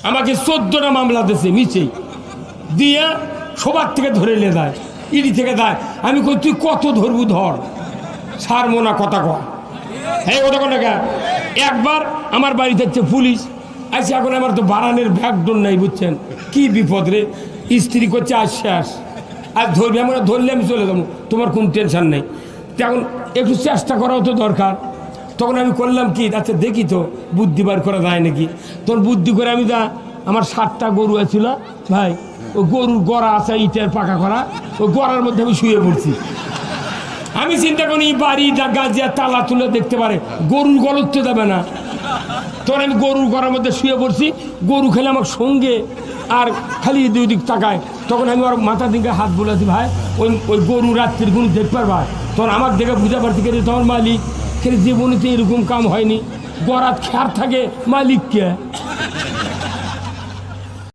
আমাকে 14টা মামলা দিয়েছে মিছেই দিয়ে সবার থেকে ধরে নিয়ে দেয়, ইডি থেকে দেয়। আমি কই তুই কত ধরবু ধর, সার মোনা কথা কয়। হ্যাঁ ওটা কোনো একবার আমার বাড়িতে হচ্ছে পুলিশ আচ্ছা, এখন আমার তো বারানের ব্যাগডোর নাই বুঝছেন, কি বিপদ রে। স্ত্রী করছে আজ শেষ, আজ ধরবি, আমরা ধরলে আমি চলে যাবো, তোমার কোনো টেনশন নেই। তখন একটু চেষ্টা করাও তো দরকার। তখন আমি করলাম কি, আচ্ছা দেখি তো বুদ্ধি বার করা যায় নাকি। তখন বুদ্ধি করে আমি আমার 7টা গরু আছিল ভাই, ওই গরুর গড়া আছে ইটের পাকা করা, ওই গড়ার মধ্যে আমি শুয়ে পড়ছি। আমি চিন্তা করি বাড়ি গাজিয়া তালা তুলে দেখতে পারে, গরুর গলত তো যাবে না। তখন আমি গরুর গড়ার মধ্যে শুয়ে পড়ছি, গরু খেলে আমার সঙ্গে আর খালি দুই দিক তাকায়। তখন আমি ওর মাথা দিকে হাত বোলাছি, ভাই ওই ওই গরু রাত্রির গুণ দেখতে পারবা। তখন আমার দেখে বুঝা পারছি কে তোমার মালিক, কে জীবনে তো এরকম কাম হয়নি, গড়াত খ্যার থাকে মালিককে।